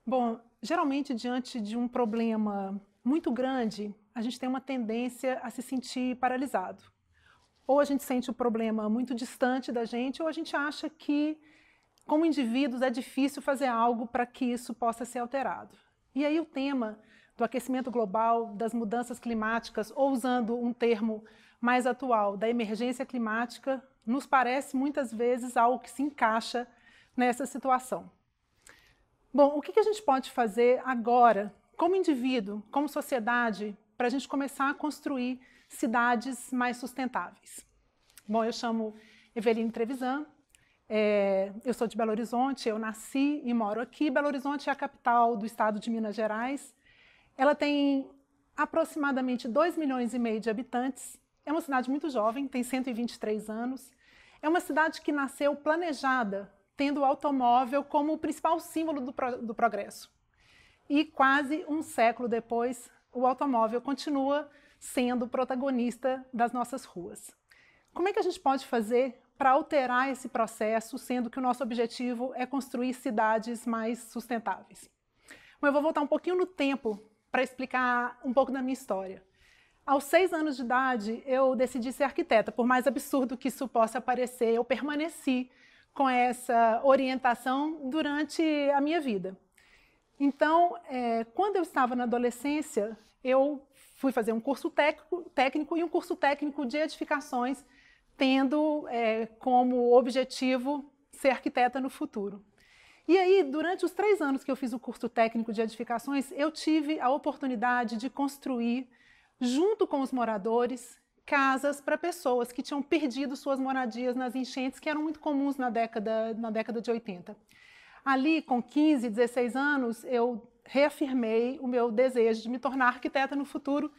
Bom, geralmente diante de um problema muito grande, a gente tem uma tendência a se sentir paralisado. Ou a gente sente o problema muito distante da gente, ou a gente acha que, como indivíduos, é difícil fazer algo para que isso possa ser alterado. E aí o tema do aquecimento global, das mudanças climáticas, ou usando um termo mais atual, da emergência climática, nos parece muitas vezes algo que se encaixa nessa situação. Bom, o que a gente pode fazer agora, como indivíduo, como sociedade, para a gente começar a construir cidades mais sustentáveis? Bom, eu chamo Eveline Trevisan, eu sou de Belo Horizonte, eu nasci e moro aqui. Belo Horizonte é a capital do estado de Minas Gerais. Ela tem aproximadamente 2,5 milhões de habitantes. É uma cidade muito jovem, tem 123 anos. É uma cidade que nasceu planejada, tendo o automóvel como o principal símbolo do progresso. E quase um século depois, o automóvel continua sendo o protagonista das nossas ruas. Como é que a gente pode fazer para alterar esse processo, sendo que o nosso objetivo é construir cidades mais sustentáveis? Bom, eu vou voltar um pouquinho no tempo para explicar um pouco da minha história. Aos 6 anos de idade, eu decidi ser arquiteta. Por mais absurdo que isso possa parecer, eu permaneci com essa orientação durante a minha vida. Então, quando eu estava na adolescência, eu fui fazer um curso técnico e um curso técnico de edificações, tendo como objetivo ser arquiteta no futuro. E aí, durante os 3 anos que eu fiz o curso técnico de edificações, eu tive a oportunidade de construir, junto com os moradores, casas para pessoas que tinham perdido suas moradias nas enchentes, que eram muito comuns na década de 80. Ali, com 15, 16 anos, eu reafirmei o meu desejo de me tornar arquiteta no futuro,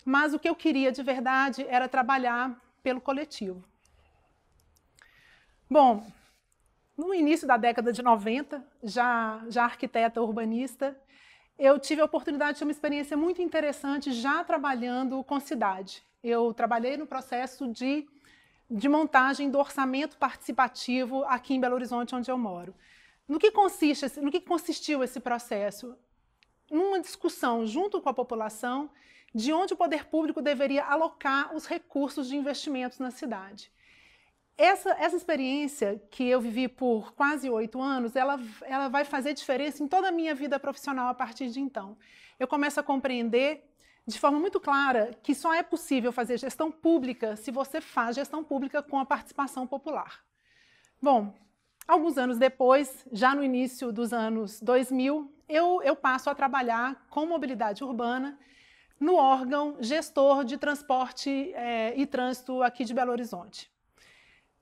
mas o que eu queria de verdade era trabalhar pelo coletivo. Bom, no início da década de 90, já arquiteta urbanista, eu tive a oportunidade de ter uma experiência muito interessante já trabalhando com cidade. Eu trabalhei no processo de montagem do orçamento participativo aqui em Belo Horizonte, onde eu moro. No que consistiu esse processo? Numa discussão junto com a população de onde o poder público deveria alocar os recursos de investimentos na cidade. Essa experiência que eu vivi por quase 8 anos, ela vai fazer diferença em toda a minha vida profissional a partir de então. Eu começo a compreender de forma muito clara que só é possível fazer gestão pública se você faz gestão pública com a participação popular. Bom, alguns anos depois, já no início dos anos 2000, eu passo a trabalhar com mobilidade urbana no órgão gestor de transporte e trânsito aqui de Belo Horizonte.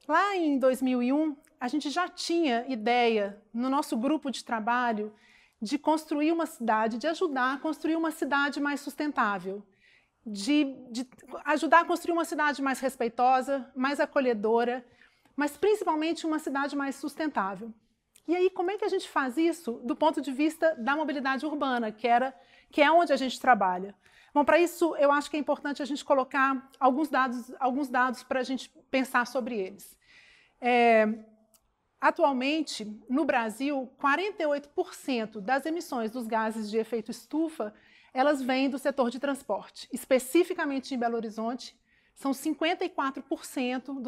Lá em 2001, a gente já tinha ideia, no nosso grupo de trabalho, de construir uma cidade, de ajudar a construir uma cidade mais sustentável, de ajudar a construir uma cidade mais respeitosa, mais acolhedora, mas principalmente uma cidade mais sustentável. E aí, como é que a gente faz isso do ponto de vista da mobilidade urbana, que é onde a gente trabalha? Bom, para isso, eu acho que é importante a gente colocar alguns dados para a gente pensar sobre eles. Atualmente, no Brasil, 48% das emissões dos gases de efeito estufa, elas vêm do setor de transporte. Especificamente em Belo Horizonte, são 54%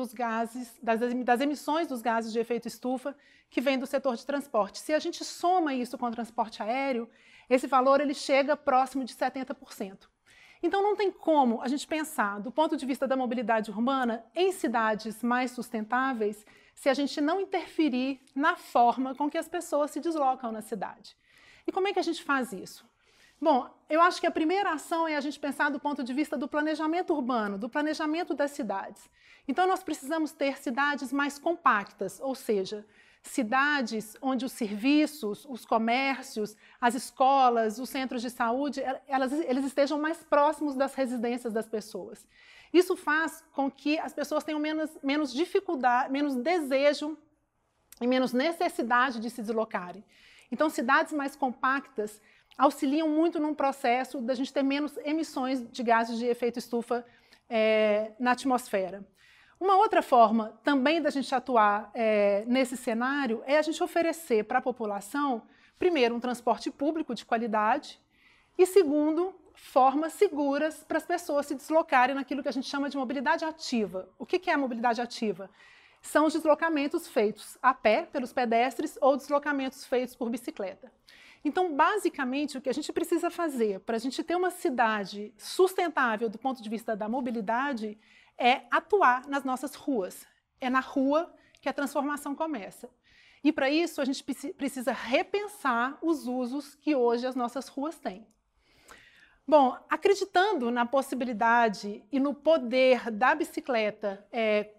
das emissões dos gases de efeito estufa que vêm do setor de transporte. Se a gente soma isso com o transporte aéreo, esse valor ele chega próximo de 70%. Então não tem como a gente pensar, do ponto de vista da mobilidade urbana, em cidades mais sustentáveis, se a gente não interferir na forma com que as pessoas se deslocam na cidade. E como é que a gente faz isso? Bom, eu acho que a primeira ação é a gente pensar do ponto de vista do planejamento urbano, do planejamento das cidades. Então nós precisamos ter cidades mais compactas, ou seja, cidades onde os serviços, os comércios, as escolas, os centros de saúde, eles estejam mais próximos das residências das pessoas. Isso faz com que as pessoas tenham menos dificuldade, menos desejo e menos necessidade de se deslocarem. Então, cidades mais compactas, auxiliam muito num processo da gente ter menos emissões de gases de efeito estufa na atmosfera. Uma outra forma também da gente atuar nesse cenário é a gente oferecer para a população, primeiro, um transporte público de qualidade e, segundo, formas seguras para as pessoas se deslocarem naquilo que a gente chama de mobilidade ativa. O que é a mobilidade ativa? São os deslocamentos feitos a pé, pelos pedestres, ou deslocamentos feitos por bicicleta. Então, basicamente, o que a gente precisa fazer para a gente ter uma cidade sustentável do ponto de vista da mobilidade é atuar nas nossas ruas. É na rua que a transformação começa. E, para isso, a gente precisa repensar os usos que hoje as nossas ruas têm. Bom, acreditando na possibilidade e no poder da bicicleta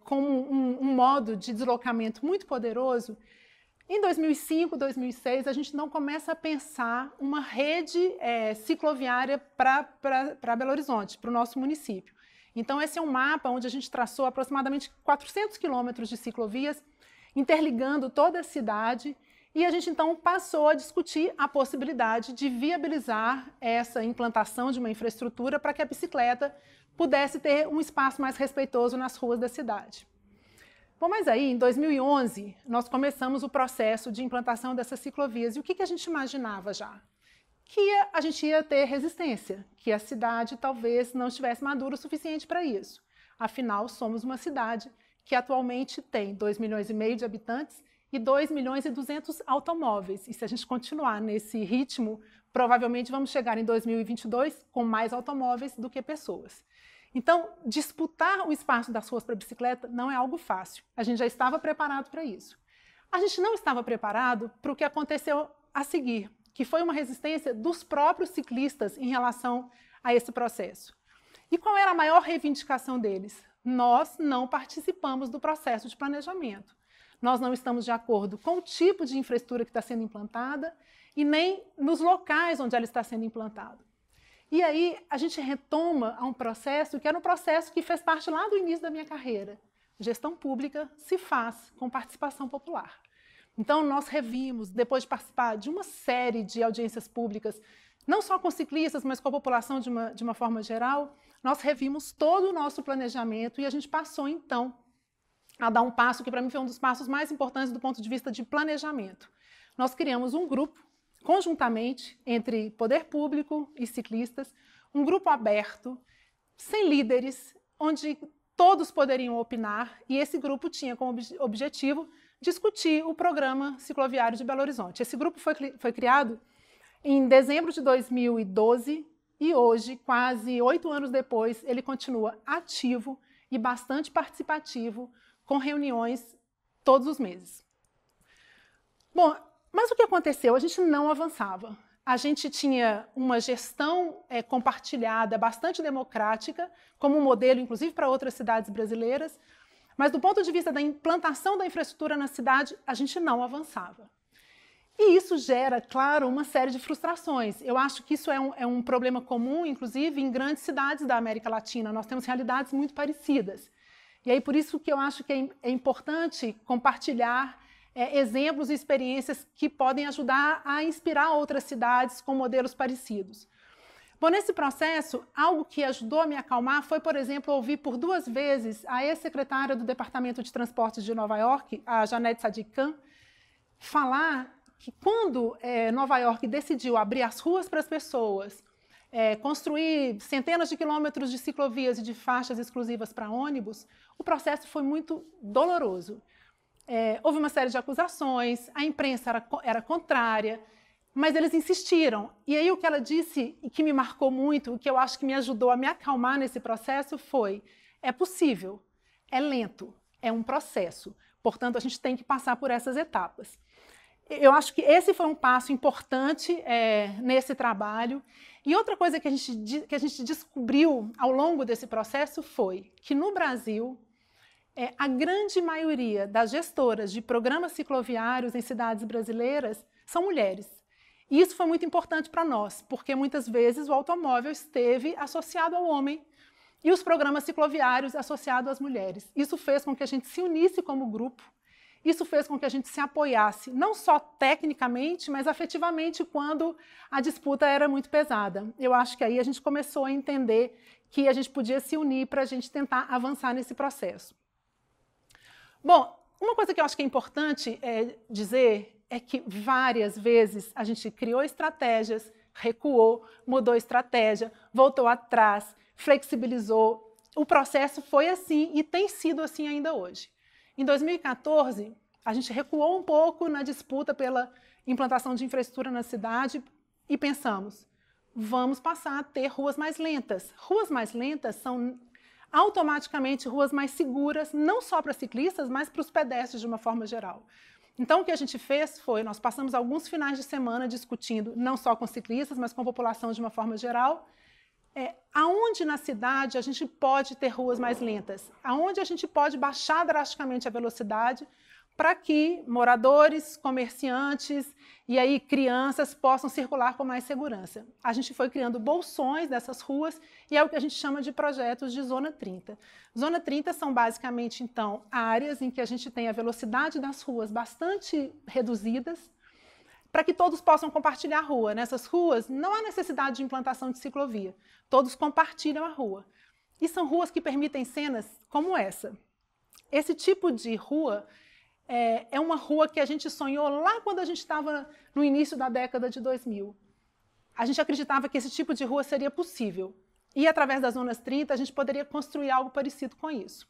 como um modo de deslocamento muito poderoso, em 2005, 2006, a gente não começa a pensar uma rede cicloviária para Belo Horizonte, para o nosso município. Então, esse é um mapa onde a gente traçou aproximadamente 400 quilômetros de ciclovias, interligando toda a cidade, e a gente, então, passou a discutir a possibilidade de viabilizar essa implantação de uma infraestrutura para que a bicicleta pudesse ter um espaço mais respeitoso nas ruas da cidade. Bom, mas aí, em 2011, nós começamos o processo de implantação dessas ciclovias. E o que a gente imaginava já? Que a gente ia ter resistência, que a cidade talvez não estivesse madura o suficiente para isso. Afinal, somos uma cidade que atualmente tem 2,5 milhões de habitantes e 2,2 milhões automóveis. E se a gente continuar nesse ritmo, provavelmente vamos chegar em 2022 com mais automóveis do que pessoas. Então, disputar o espaço das ruas para bicicleta não é algo fácil. A gente já estava preparado para isso. A gente não estava preparado para o que aconteceu a seguir, que foi uma resistência dos próprios ciclistas em relação a esse processo. E qual era a maior reivindicação deles? Nós não participamos do processo de planejamento. Nós não estamos de acordo com o tipo de infraestrutura que está sendo implantada e nem nos locais onde ela está sendo implantada. E aí a gente retoma a um processo que era um processo que fez parte lá do início da minha carreira. Gestão pública se faz com participação popular. Então nós revimos, depois de participar de uma série de audiências públicas, não só com ciclistas, mas com a população de uma forma geral, nós revimos todo o nosso planejamento e a gente passou então a dar um passo que para mim foi um dos passos mais importantes do ponto de vista de planejamento. Nós criamos um grupo conjuntamente entre poder público e ciclistas, um grupo aberto, sem líderes, onde todos poderiam opinar, e esse grupo tinha como objetivo discutir o programa cicloviário de Belo Horizonte. Esse grupo foi criado em dezembro de 2012 e hoje, quase 8 anos depois, ele continua ativo e bastante participativo, com reuniões todos os meses. Bom, mas o que aconteceu? A gente não avançava. A gente tinha uma gestão compartilhada, bastante democrática, como um modelo, inclusive, para outras cidades brasileiras, mas do ponto de vista da implantação da infraestrutura na cidade, a gente não avançava. E isso gera, claro, uma série de frustrações. Eu acho que isso é um problema comum, inclusive, em grandes cidades da América Latina. Nós temos realidades muito parecidas. E aí, por isso que eu acho que é importante compartilhar exemplos e experiências que podem ajudar a inspirar outras cidades com modelos parecidos. Bom, nesse processo, algo que ajudou a me acalmar foi, por exemplo, ouvir por 2 vezes a ex-secretária do Departamento de Transportes de Nova York, a Janette Sadiq-Khan, falar que quando Nova York decidiu abrir as ruas para as pessoas, construir centenas de quilômetros de ciclovias e de faixas exclusivas para ônibus, o processo foi muito doloroso. Houve uma série de acusações, a imprensa era contrária, mas eles insistiram. E aí o que ela disse, e que me marcou muito, o que eu acho que me ajudou a me acalmar nesse processo foi: é possível, é lento, é um processo, portanto a gente tem que passar por essas etapas. Eu acho que esse foi um passo importante nesse trabalho. E outra coisa que a gente descobriu ao longo desse processo foi que no Brasil, a grande maioria das gestoras de programas cicloviários em cidades brasileiras são mulheres. E isso foi muito importante para nós, porque muitas vezes o automóvel esteve associado ao homem e os programas cicloviários associados às mulheres. Isso fez com que a gente se unisse como grupo Isso fez com que a gente se apoiasse, não só tecnicamente, mas afetivamente, quando a disputa era muito pesada. Eu acho que aí a gente começou a entender que a gente podia se unir para a gente tentar avançar nesse processo. Bom, uma coisa que eu acho que é importante dizer é que várias vezes a gente criou estratégias, recuou, mudou estratégia, voltou atrás, flexibilizou. O processo foi assim e tem sido assim ainda hoje. Em 2014, a gente recuou um pouco na disputa pela implantação de infraestrutura na cidade e pensamos, vamos passar a ter ruas mais lentas. Ruas mais lentas são automaticamente ruas mais seguras, não só para ciclistas, mas para os pedestres de uma forma geral. Então, o que a gente fez foi, nós passamos alguns finais de semana discutindo, não só com ciclistas, mas com a população de uma forma geral, aonde na cidade a gente pode ter ruas mais lentas, aonde a gente pode baixar drasticamente a velocidade para que moradores, comerciantes e aí crianças possam circular com mais segurança. A gente foi criando bolsões dessas ruas e é o que a gente chama de projetos de Zona 30. Zona 30 são basicamente, então, áreas em que a gente tem a velocidade das ruas bastante reduzidas, para que todos possam compartilhar a rua. Nessas ruas não há necessidade de implantação de ciclovia, todos compartilham a rua. E são ruas que permitem cenas como essa. Esse tipo de rua é uma rua que a gente sonhou lá quando a gente estava no início da década de 2000. A gente acreditava que esse tipo de rua seria possível. E através das Zonas 30 a gente poderia construir algo parecido com isso.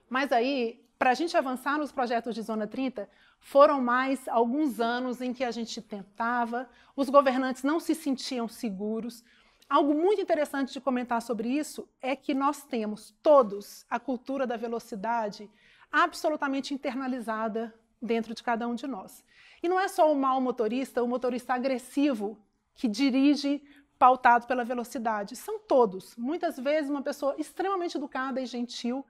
Mas aí, para a gente avançar nos projetos de Zona 30, foram mais alguns anos em que a gente tentava, os governantes não se sentiam seguros. Algo muito interessante de comentar sobre isso é que nós temos todos a cultura da velocidade absolutamente internalizada dentro de cada um de nós. E não é só o motorista agressivo que dirige pautado pela velocidade, são todos. Muitas vezes uma pessoa extremamente educada e gentil,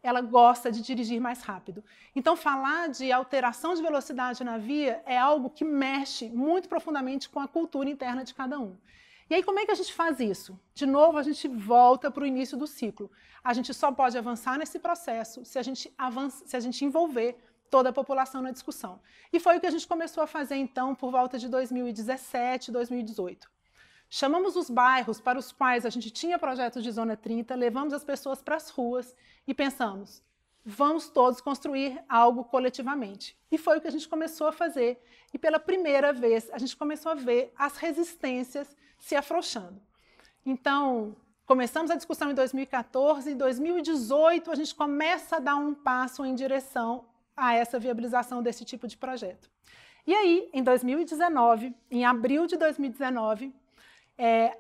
ela gosta de dirigir mais rápido. Então, falar de alteração de velocidade na via é algo que mexe muito profundamente com a cultura interna de cada um. E aí, como é que a gente faz isso? De novo, a gente volta para o início do ciclo. A gente só pode avançar nesse processo se a gente envolver toda a população na discussão. E foi o que a gente começou a fazer, então, por volta de 2017, 2018. Chamamos os bairros para os quais a gente tinha projetos de Zona 30, levamos as pessoas para as ruas e pensamos, vamos todos construir algo coletivamente. E foi o que a gente começou a fazer. E pela primeira vez, a gente começou a ver as resistências se afrouxando. Então, começamos a discussão em 2014, em 2018 a gente começa a dar um passo em direção a essa viabilização desse tipo de projeto. E aí, em 2019, em abril de 2019,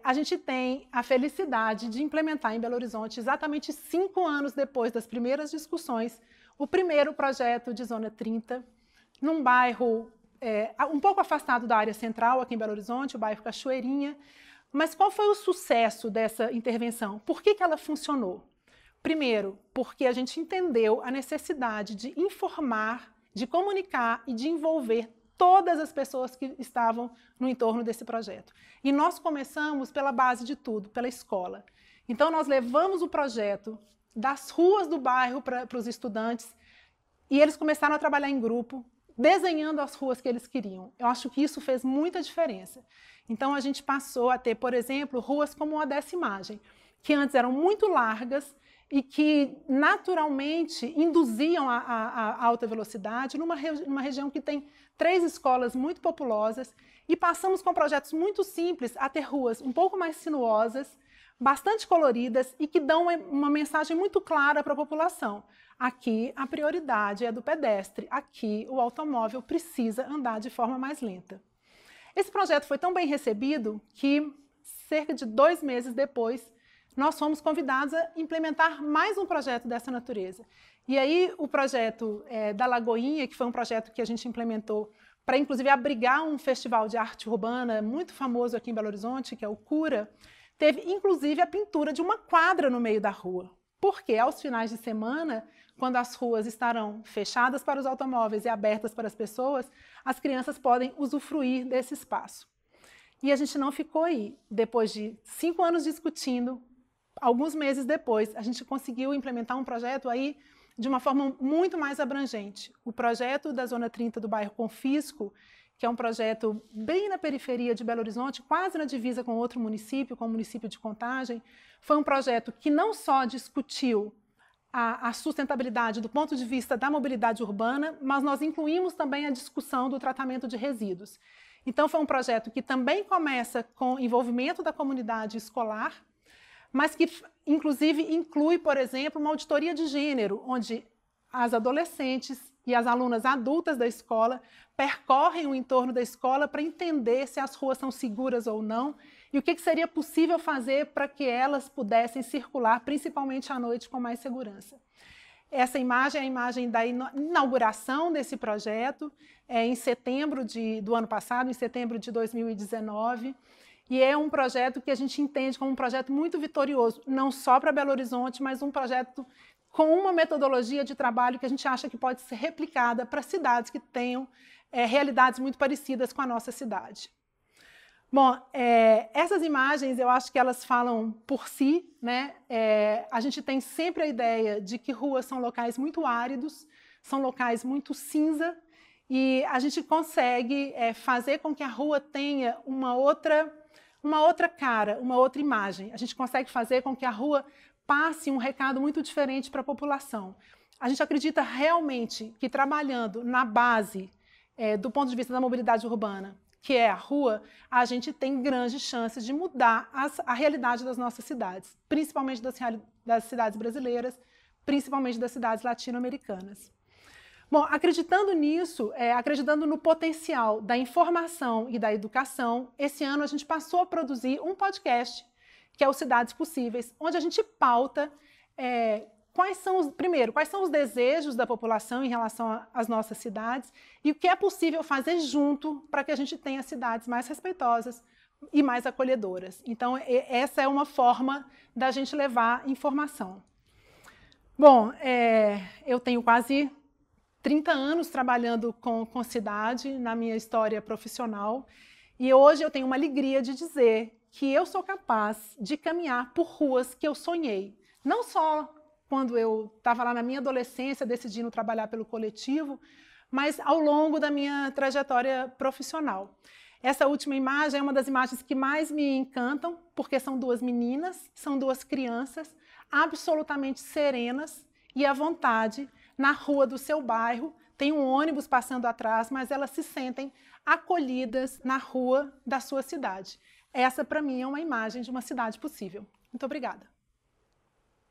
a gente tem a felicidade de implementar em Belo Horizonte, exatamente 5 anos depois das primeiras discussões, o primeiro projeto de Zona 30, num bairro um pouco afastado da área central, aqui em Belo Horizonte, o bairro Cachoeirinha. Mas qual foi o sucesso dessa intervenção? Por que ela funcionou? Primeiro, porque a gente entendeu a necessidade de informar, de comunicar e de envolver todas as pessoas que estavam no entorno desse projeto. E nós começamos pela base de tudo, pela escola. Então, nós levamos o projeto das ruas do bairro para os estudantes e eles começaram a trabalhar em grupo, desenhando as ruas que eles queriam. Eu acho que isso fez muita diferença. Então, a gente passou a ter, por exemplo, ruas como a dessa imagem, que antes eram muito largas e que naturalmente induziam a alta velocidade numa região que tem 3 escolas muito populosas, e passamos com projetos muito simples a ter ruas um pouco mais sinuosas, bastante coloridas e que dão uma mensagem muito clara para a população. Aqui a prioridade é do pedestre, aqui o automóvel precisa andar de forma mais lenta. Esse projeto foi tão bem recebido que, cerca de 2 meses depois, nós fomos convidados a implementar mais um projeto dessa natureza. E aí o projeto da Lagoinha, que foi um projeto que a gente implementou para, inclusive, abrigar um festival de arte urbana muito famoso aqui em Belo Horizonte, que é o Cura, teve, inclusive, a pintura de uma quadra no meio da rua. Porque, aos finais de semana, quando as ruas estarão fechadas para os automóveis e abertas para as pessoas, as crianças podem usufruir desse espaço. E a gente não ficou aí. Depois de 5 anos discutindo, alguns meses depois, a gente conseguiu implementar um projeto aí de uma forma muito mais abrangente. O projeto da Zona 30 do bairro Confisco, que é um projeto bem na periferia de Belo Horizonte, quase na divisa com outro município, com o município de Contagem, foi um projeto que não só discutiu a sustentabilidade do ponto de vista da mobilidade urbana, mas nós incluímos também a discussão do tratamento de resíduos. Então, foi um projeto que também começa com envolvimento da comunidade escolar, mas que, inclusive, inclui, por exemplo, uma auditoria de gênero, onde as adolescentes e as alunas adultas da escola percorrem o entorno da escola para entender se as ruas são seguras ou não e o que seria possível fazer para que elas pudessem circular, principalmente à noite, com mais segurança. Essa imagem é a imagem da inauguração desse projeto, em setembro do ano passado, em setembro de 2019, e é um projeto que a gente entende como um projeto muito vitorioso, não só para Belo Horizonte, mas um projeto com uma metodologia de trabalho que a gente acha que pode ser replicada para cidades que tenham realidades muito parecidas com a nossa cidade. Bom, essas imagens eu acho que elas falam por si, né? A gente tem sempre a ideia de que ruas são locais muito áridos, são locais muito cinza, e a gente consegue fazer com que a rua tenha uma outra cara, uma outra imagem. A gente consegue fazer com que a rua passe um recado muito diferente para a população. A gente acredita realmente que trabalhando na base do ponto de vista da mobilidade urbana, que é a rua, a gente tem grandes chances de mudar a realidade das nossas cidades, principalmente das cidades brasileiras, principalmente das cidades latino-americanas. Bom, acreditando nisso, acreditando no potencial da informação e da educação, esse ano a gente passou a produzir um podcast, que é o Cidades Possíveis, onde a gente pauta quais são os desejos da população em relação às nossas cidades e o que é possível fazer junto para que a gente tenha cidades mais respeitosas e mais acolhedoras. Então, essa é uma forma da gente levar informação. Bom, eu tenho quase 30 anos trabalhando com cidade na minha história profissional e hoje eu tenho uma alegria de dizer que eu sou capaz de caminhar por ruas que eu sonhei. Não só quando eu estava lá na minha adolescência decidindo trabalhar pelo coletivo, mas ao longo da minha trajetória profissional. Essa última imagem é uma das imagens que mais me encantam, porque são duas meninas, são duas crianças, absolutamente serenas e à vontade na rua do seu bairro. Tem um ônibus passando atrás, mas elas se sentem acolhidas na rua da sua cidade. Essa, para mim, é uma imagem de uma cidade possível. Muito obrigada.